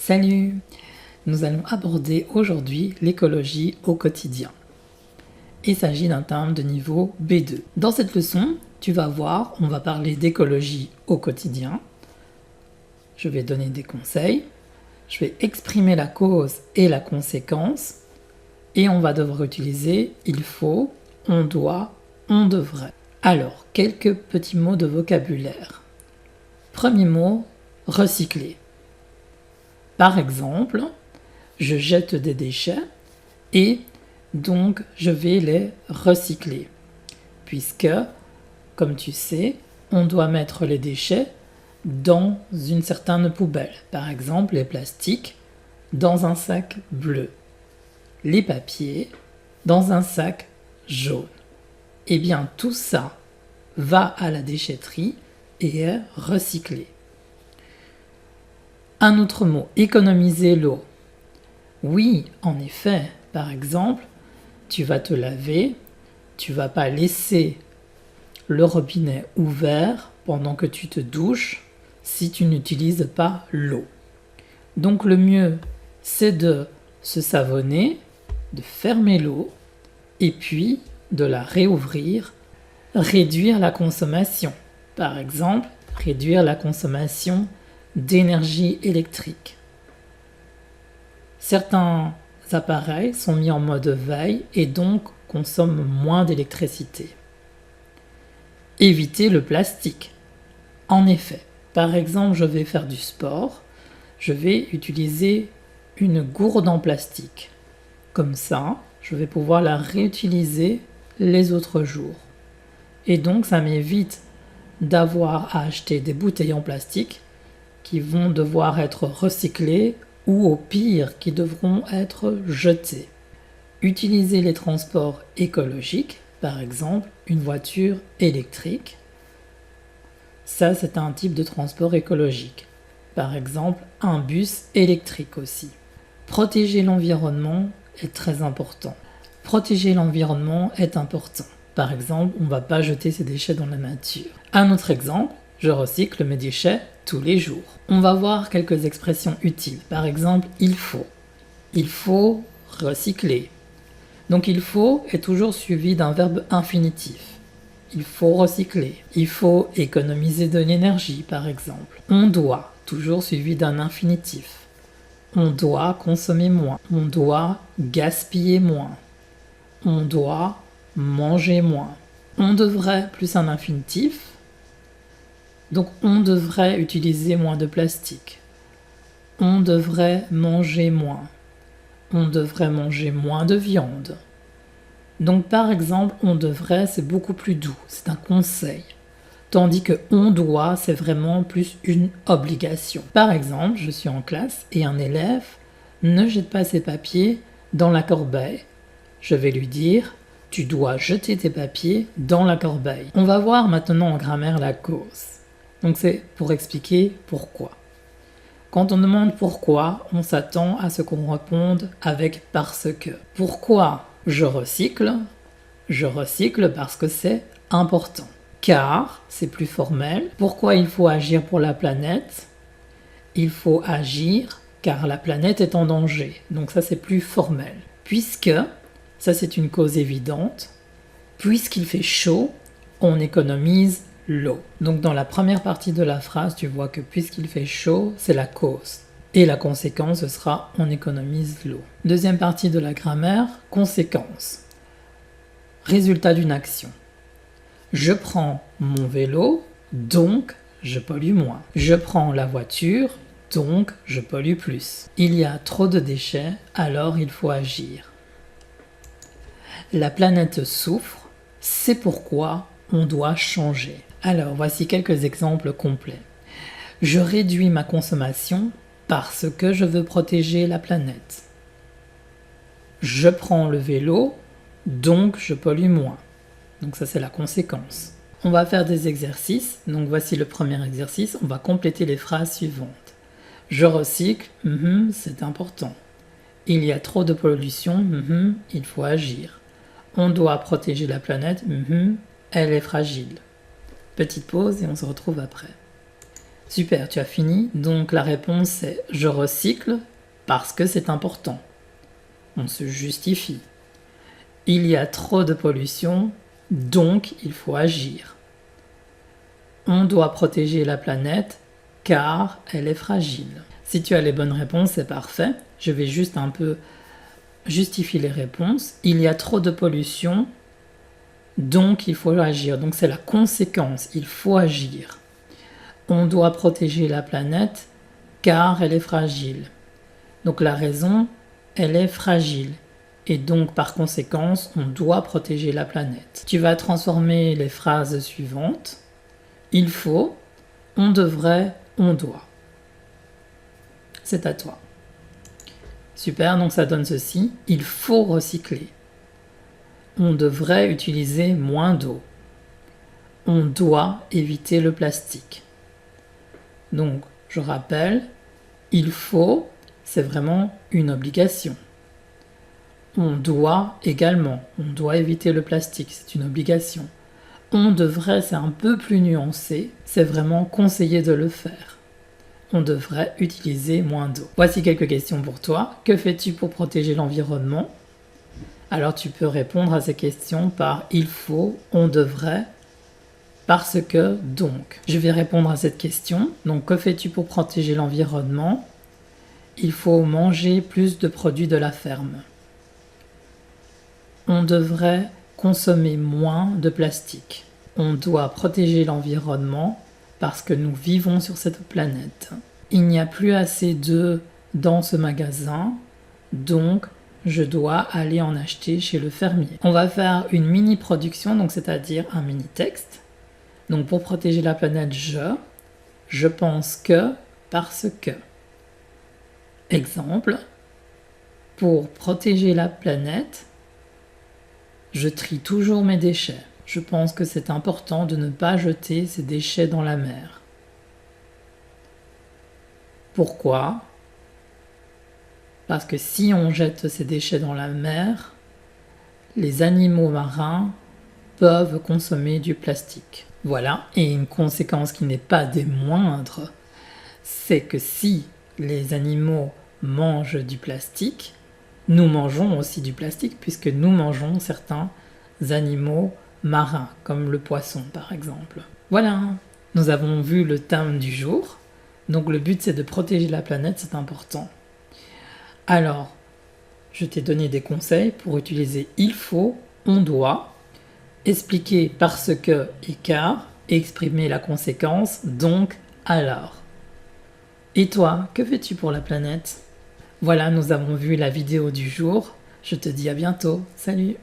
Salut! Nous allons aborder aujourd'hui l'écologie au quotidien. Il s'agit d'un thème de niveau B2. Dans cette leçon, tu vas voir, on va parler d'écologie au quotidien. Je vais donner des conseils, je vais exprimer la cause et la conséquence, et on va devoir utiliser il faut, on doit, on devrait. Alors, quelques petits mots de vocabulaire. Premier mot, recycler. Par exemple, je jette des déchets et donc je vais les recycler. Puisque, comme tu sais, on doit mettre les déchets dans une certaine poubelle. Par exemple, les plastiques dans un sac bleu, les papiers dans un sac jaune. Eh bien, tout ça va à la déchetterie et est recyclé. Un autre mot, économiser l'eau. Oui, en effet, par exemple, tu vas te laver, tu vas pas laisser le robinet ouvert pendant que tu te douches si tu n'utilises pas l'eau. Donc le mieux, c'est de se savonner, de fermer l'eau et puis de la réouvrir, réduire la consommation. Par exemple, réduire la consommation d'énergie électrique. Certains appareils sont mis en mode veille et donc consomment moins d'électricité. Éviter le plastique. En effet, par exemple, je vais faire du sport, je vais utiliser une gourde en plastique. Comme ça, je vais pouvoir la réutiliser les autres jours. Et donc, ça m'évite d'avoir à acheter des bouteilles en plastique qui vont devoir être recyclées ou au pire qui devront être jetées. Utiliser les transports écologiques, par exemple une voiture électrique. Ça, c'est un type de transport écologique. Par exemple, un bus électrique aussi. Protéger l'environnement est très important. Protéger l'environnement est important. Par exemple, on ne va pas jeter ses déchets dans la nature. Un autre exemple, je recycle mes déchets tous les jours. On va voir quelques expressions utiles. Par exemple, il faut. Il faut recycler. Donc il faut est toujours suivi d'un verbe infinitif. Il faut recycler. Il faut économiser de l'énergie, par exemple. On doit, toujours suivi d'un infinitif. On doit consommer moins. On doit gaspiller moins. On doit manger moins. On devrait plus un infinitif. Donc on devrait utiliser moins de plastique. On devrait manger moins. On devrait manger moins de viande. Donc par exemple, on devrait, c'est beaucoup plus doux, c'est un conseil. Tandis que on doit, c'est vraiment plus une obligation. Par exemple, je suis en classe et un élève ne jette pas ses papiers dans la corbeille. Je vais lui dire, tu dois jeter tes papiers dans la corbeille. On va voir maintenant en grammaire la cause. Donc c'est pour expliquer pourquoi. Quand on demande pourquoi, on s'attend à ce qu'on réponde avec parce que. Pourquoi je recycle? Je recycle parce que c'est important. Car, c'est plus formel. Pourquoi il faut agir pour la planète? Il faut agir car la planète est en danger. Donc ça c'est plus formel. Puisque, ça c'est une cause évidente, puisqu'il fait chaud, on économise l'eau. Donc dans la première partie de la phrase, tu vois que puisqu'il fait chaud, c'est la cause. Et la conséquence, ce sera on économise l'eau. Deuxième partie de la grammaire, conséquence. Résultat d'une action. Je prends mon vélo, donc je pollue moins. Je prends la voiture, donc je pollue plus. Il y a trop de déchets, alors il faut agir. La planète souffre, c'est pourquoi on doit changer. Alors, voici quelques exemples complets. Je réduis ma consommation parce que je veux protéger la planète. Je prends le vélo, donc je pollue moins. Donc ça, c'est la conséquence. On va faire des exercices. Donc voici le premier exercice. On va compléter les phrases suivantes. Je recycle, c'est important. Il y a trop de pollution, il faut agir. On doit protéger la planète, elle est fragile. Petite pause et on se retrouve après. Super, tu as fini. Donc la réponse est je recycle parce que c'est important. On se justifie. Il y a trop de pollution, donc il faut agir. On doit protéger la planète car elle est fragile. Si tu as les bonnes réponses, c'est parfait. Je vais juste un peu justifier les réponses. Il y a trop de pollution, donc il faut agir. Donc c'est la conséquence, il faut agir. On doit protéger la planète car elle est fragile. Donc la raison, elle est fragile. Et donc par conséquence, on doit protéger la planète. Tu vas transformer les phrases suivantes. Il faut, on devrait, on doit. C'est à toi. Super, donc ça donne ceci. Il faut recycler. On devrait utiliser moins d'eau. On doit éviter le plastique. Donc, je rappelle, il faut, c'est vraiment une obligation. On doit également, on doit éviter le plastique, c'est une obligation. On devrait, c'est un peu plus nuancé, c'est vraiment conseillé de le faire. On devrait utiliser moins d'eau. Voici quelques questions pour toi. Que fais-tu pour protéger l'environnement? Alors tu peux répondre à ces questions par il faut, on devrait, parce que, donc. Je vais répondre à cette question. Donc que fais-tu pour protéger l'environnement? Il faut manger plus de produits de la ferme. On devrait consommer moins de plastique. On doit protéger l'environnement parce que nous vivons sur cette planète. Il n'y a plus assez d'œufs dans ce magasin, donc je dois aller en acheter chez le fermier. On va faire une mini-production, donc c'est-à-dire un mini-texte. Donc pour protéger la planète, je pense que, parce que. Exemple, pour protéger la planète, je trie toujours mes déchets. Je pense que c'est important de ne pas jeter ces déchets dans la mer. Pourquoi? Parce que si on jette ces déchets dans la mer, les animaux marins peuvent consommer du plastique. Voilà, et une conséquence qui n'est pas des moindres, c'est que si les animaux mangent du plastique, nous mangeons aussi du plastique puisque nous mangeons certains animaux marins, comme le poisson par exemple. Voilà, nous avons vu le thème du jour. Donc le but c'est de protéger la planète, c'est important. Alors, je t'ai donné des conseils pour utiliser il faut, on doit, expliquer parce que et car, exprimer la conséquence, donc, alors. Et toi, que fais-tu pour la planète? Voilà, nous avons vu la vidéo du jour. Je te dis à bientôt. Salut!